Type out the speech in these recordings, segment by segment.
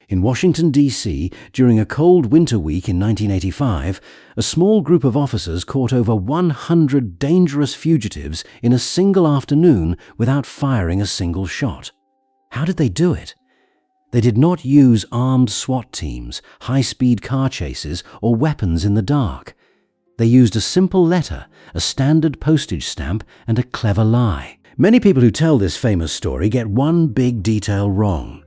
In Washington, D.C., during a cold winter week in 1985, a small group of officers caught over 100 dangerous fugitives in a single afternoon without firing a single shot. How did they do it? They did not use armed SWAT teams, high-speed car chases, or weapons in the dark. They used a simple letter, a standard postage stamp, and a clever lie. Many people who tell this famous story get one big detail wrong.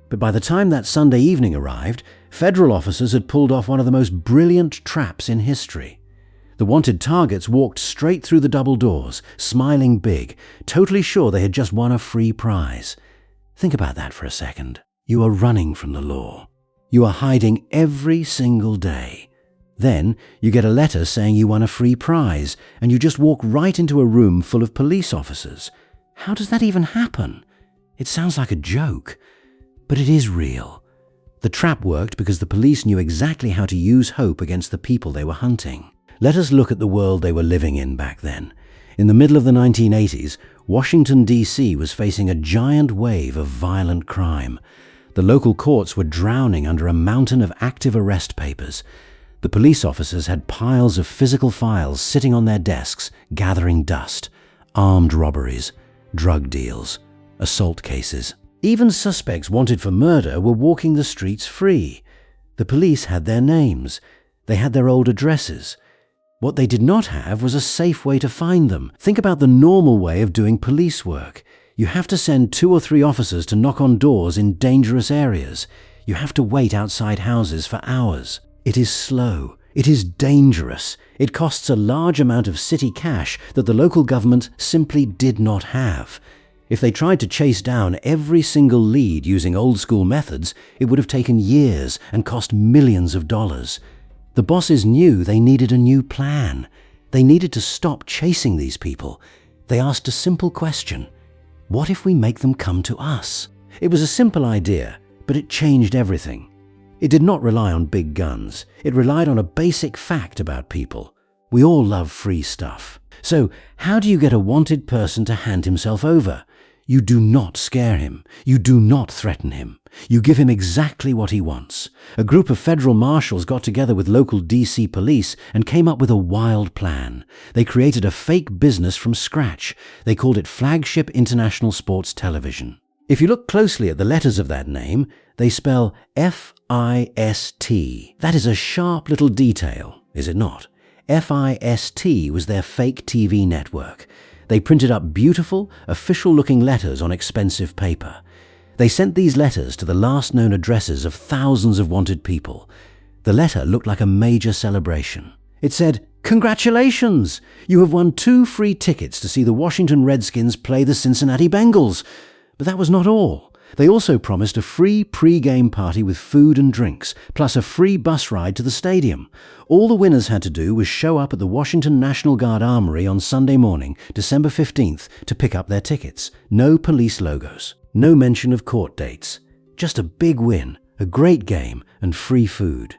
But by the time that Sunday evening arrived, federal officers had pulled off one of the most brilliant traps in history. The wanted targets walked straight through the double doors, smiling big, totally sure they had just won a free prize. Think about that for a second. You are running from the law. You are hiding every single day. Then you get a letter saying you won a free prize, and you just walk right into a room full of police officers. How does that even happen? It sounds like a joke. But it is real. The trap worked because the police knew exactly how to use hope against the people they were hunting. Let us look at the world they were living in back then. In the middle of the 1980s, Washington, D.C. was facing a giant wave of violent crime. The local courts were drowning under a mountain of active arrest papers. The police officers had piles of physical files sitting on their desks, gathering dust. Armed robberies, drug deals, assault cases. Even suspects wanted for murder were walking the streets free. The police had their names. They had their old addresses. What they did not have was a safe way to find them. Think about the normal way of doing police work. You have to send 2 or 3 officers to knock on doors in dangerous areas. You have to wait outside houses for hours. It is slow. It is dangerous. It costs a large amount of city cash that the local government simply did not have. If they tried to chase down every single lead using old-school methods, it would have taken years and cost millions of dollars. The bosses knew they needed a new plan. They needed to stop chasing these people. They asked a simple question. What if we make them come to us? It was a simple idea, but it changed everything. It did not rely on big guns. It relied on a basic fact about people. We all love free stuff. So, how do you get a wanted person to hand himself over? You do not scare him. You do not threaten him. You give him exactly what he wants. A group of federal marshals got together with local D.C. police and came up with a wild plan. They created a fake business from scratch. They called it Flagship International Sports Television. If you look closely at the letters of that name, they spell F.I.S.T. That is a sharp little detail, is it not? F.I.S.T. was their fake TV network. They printed up beautiful, official-looking letters on expensive paper. They sent these letters to the last known addresses of thousands of wanted people. The letter looked like a major celebration. It said, "Congratulations! You have won 2 free tickets to see the Washington Redskins play the Cincinnati Bengals." But that was not all. They also promised a free pre-game party with food and drinks, plus a free bus ride to the stadium. All the winners had to do was show up at the Washington National Guard Armory on Sunday morning, December 15th, to pick up their tickets. No police logos. No mention of court dates. Just a big win, a great game, and free food.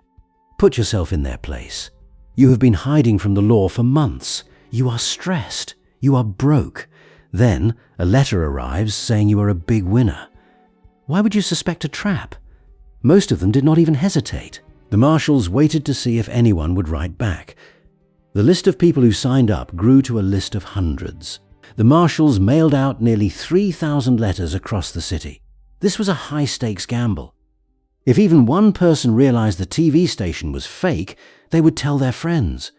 Put yourself in their place. You have been hiding from the law for months. You are stressed. You are broke. Then a letter arrives saying you are a big winner. Why would you suspect a trap? Most of them did not even hesitate. The marshals waited to see if anyone would write back. The list of people who signed up grew to a list of hundreds. The marshals mailed out nearly 3,000 letters across the city. This was a high-stakes gamble. If even one person realized the TV station was fake, they would tell their friends.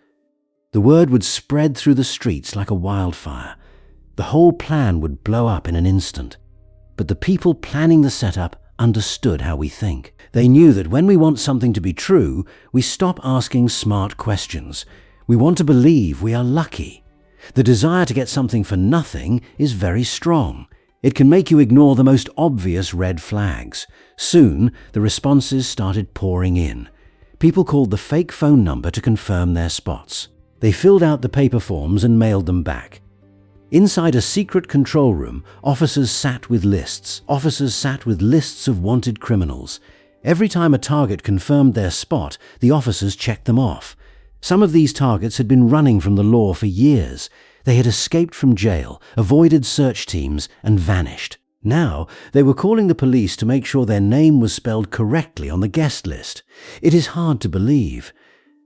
The word would spread through the streets like a wildfire. The whole plan would blow up in an instant. But the people planning the setup understood how we think. They knew that when we want something to be true, we stop asking smart questions. We want to believe we are lucky. The desire to get something for nothing is very strong. It can make you ignore the most obvious red flags. Soon, the responses started pouring in. People called the fake phone number to confirm their spots. They filled out the paper forms and mailed them back. Inside a secret control room, officers sat with lists. Officers sat with lists of wanted criminals. Every time a target confirmed their spot, the officers checked them off. Some of these targets had been running from the law for years. They had escaped from jail, avoided search teams, and vanished. Now they were calling the police to make sure their name was spelled correctly on the guest list. It is hard to believe.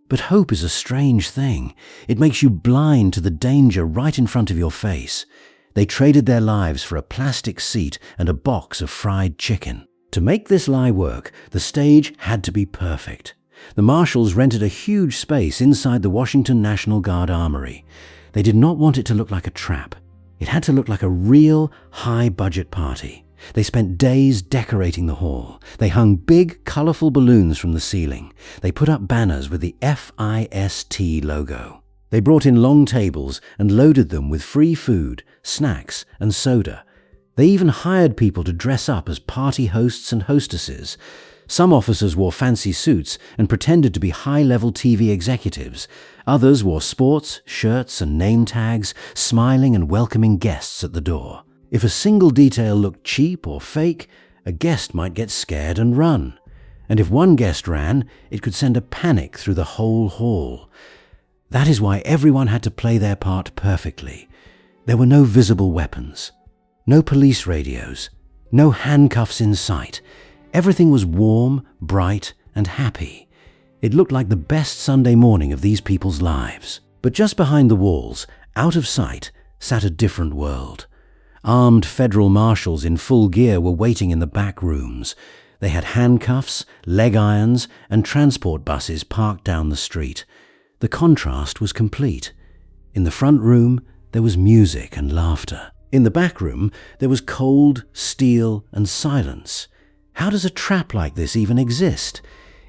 But hope is a strange thing. It makes you blind to the danger right in front of your face. They traded their lives for a plastic seat and a box of fried chicken. To make this lie work, the stage had to be perfect. The marshals rented a huge space inside the Washington National Guard Armory. They did not want it to look like a trap. It had to look like a real, high-budget party. They spent days decorating the hall. They hung big, colorful balloons from the ceiling. They put up banners with the F.I.S.T. logo. They brought in long tables and loaded them with free food, snacks, and soda. They even hired people to dress up as party hosts and hostesses. Some officers wore fancy suits and pretended to be high-level TV executives. Others wore sports, shirts, and name tags, smiling and welcoming guests at the door. If a single detail looked cheap or fake, a guest might get scared and run. And if one guest ran, it could send a panic through the whole hall. That is why everyone had to play their part perfectly. There were no visible weapons, no police radios, no handcuffs in sight. Everything was warm, bright, and happy. It looked like the best Sunday morning of these people's lives. But just behind the walls, out of sight, sat a different world. Armed federal marshals in full gear were waiting in the back rooms. They had handcuffs, leg irons, and transport buses parked down the street. The contrast was complete. In the front room, there was music and laughter. In the back room, there was cold, steel, and silence. How does a trap like this even exist?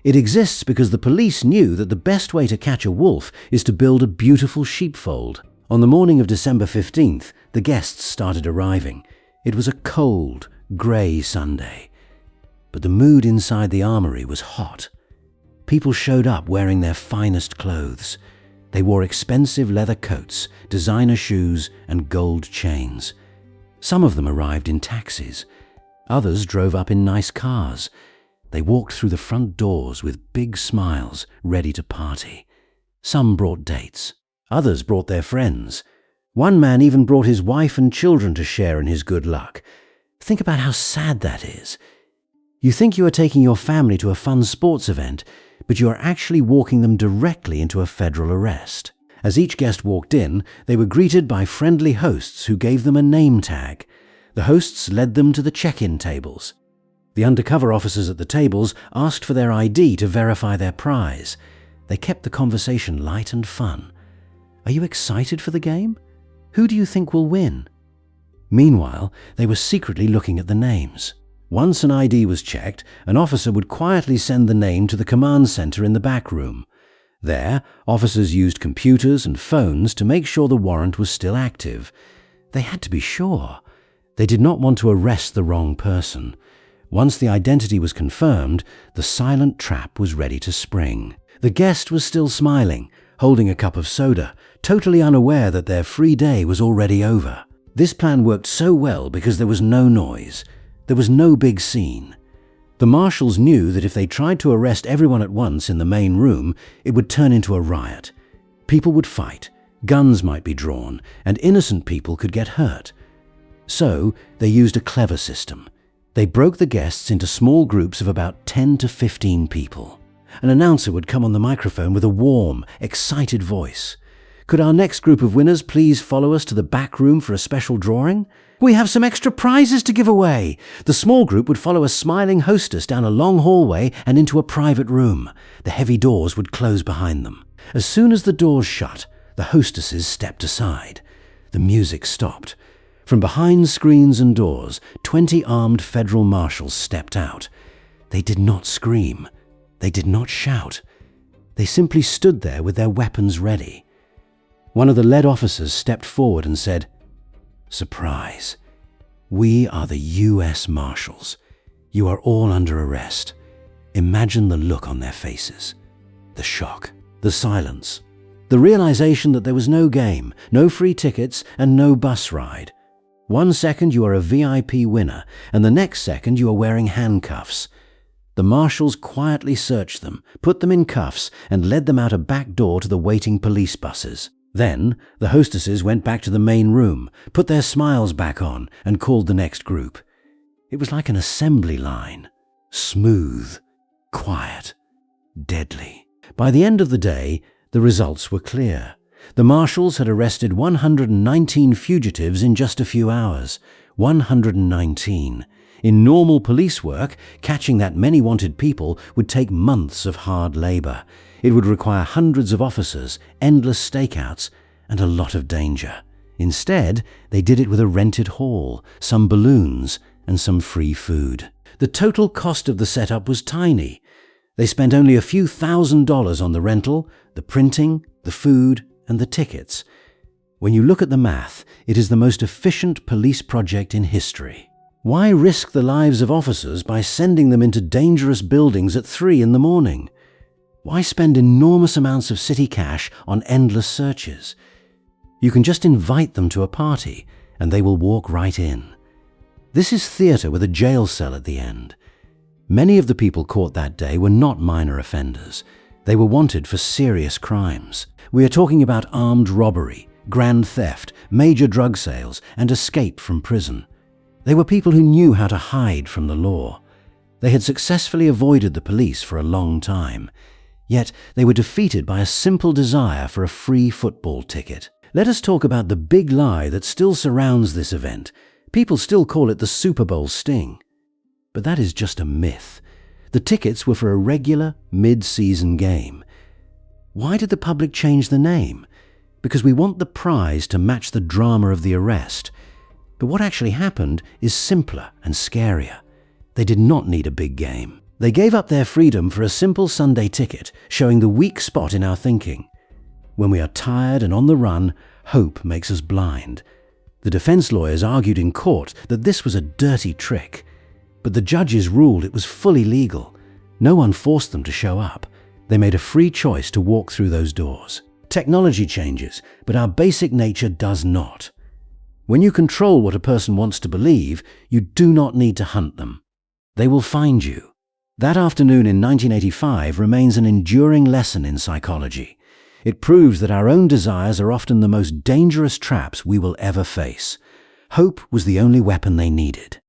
It exists because the police knew that the best way to catch a wolf is to build a beautiful sheepfold. On the morning of December 15th, the guests started arriving. It was a cold, grey Sunday. But the mood inside the armory was hot. People showed up wearing their finest clothes. They wore expensive leather coats, designer shoes, and gold chains. Some of them arrived in taxis. Others drove up in nice cars. They walked through the front doors with big smiles, ready to party. Some brought dates. Others brought their friends. One man even brought his wife and children to share in his good luck. Think about how sad that is. You think you are taking your family to a fun sports event, but you are actually walking them directly into a federal arrest. As each guest walked in, they were greeted by friendly hosts who gave them a name tag. The hosts led them to the check-in tables. The undercover officers at the tables asked for their ID to verify their prize. They kept the conversation light and fun. Are you excited for the game? Who do you think will win? Meanwhile, they were secretly looking at the names. Once an ID was checked, an officer would quietly send the name to the command center in the back room. There, officers used computers and phones to make sure the warrant was still active. They had to be sure. They did not want to arrest the wrong person. Once the identity was confirmed, the silent trap was ready to spring. The guest was still smiling, holding a cup of soda, totally unaware that their free day was already over. This plan worked so well because there was no noise. There was no big scene. The marshals knew that if they tried to arrest everyone at once in the main room, it would turn into a riot. People would fight, guns might be drawn, and innocent people could get hurt. So, they used a clever system. They broke the guests into small groups of about 10 to 15 people. An announcer would come on the microphone with a warm, excited voice. Could our next group of winners please follow us to the back room for a special drawing? We have some extra prizes to give away. The small group would follow a smiling hostess down a long hallway and into a private room. The heavy doors would close behind them. As soon as the doors shut, the hostesses stepped aside. The music stopped. From behind screens and doors, 20 armed federal marshals stepped out. They did not scream. They did not shout. They simply stood there with their weapons ready. One of the lead officers stepped forward and said, "Surprise. We are the U.S. Marshals. You are all under arrest." Imagine the look on their faces. The shock, the silence, the realization that there was no game, no free tickets, and no bus ride. One second you are a VIP winner, and the next second you are wearing handcuffs. The marshals quietly searched them, put them in cuffs, and led them out a back door to the waiting police buses. Then, the hostesses went back to the main room, put their smiles back on, and called the next group. It was like an assembly line. Smooth, quiet, deadly. By the end of the day, the results were clear. The marshals had arrested 119 fugitives in just a few hours. 119. In normal police work, catching that many wanted people would take months of hard labor. It would require hundreds of officers, endless stakeouts, and a lot of danger. Instead, they did it with a rented hall, some balloons, and some free food. The total cost of the setup was tiny. They spent only a few $1,000s on the rental, the printing, the food, and the tickets. When you look at the math, it is the most efficient police project in history. Why risk the lives of officers by sending them into dangerous buildings at 3 in the morning? Why spend enormous amounts of city cash on endless searches? You can just invite them to a party, and they will walk right in. This is theatre with a jail cell at the end. Many of the people caught that day were not minor offenders. They were wanted for serious crimes. We are talking about armed robbery, grand theft, major drug sales, and escape from prison. They were people who knew how to hide from the law. They had successfully avoided the police for a long time. Yet they were defeated by a simple desire for a free football ticket. Let us talk about the big lie that still surrounds this event. People still call it the Super Bowl sting. But that is just a myth. The tickets were for a regular, mid-season game. Why did the public change the name? Because we want the prize to match the drama of the arrest. But what actually happened is simpler and scarier. They did not need a big game. They gave up their freedom for a simple Sunday ticket, showing the weak spot in our thinking. When we are tired and on the run, hope makes us blind. The defense lawyers argued in court that this was a dirty trick. But the judges ruled it was fully legal. No one forced them to show up. They made a free choice to walk through those doors. Technology changes, but our basic nature does not. When you control what a person wants to believe, you do not need to hunt them. They will find you. That afternoon in 1985 remains an enduring lesson in psychology. It proves that our own desires are often the most dangerous traps we will ever face. Hope was the only weapon they needed.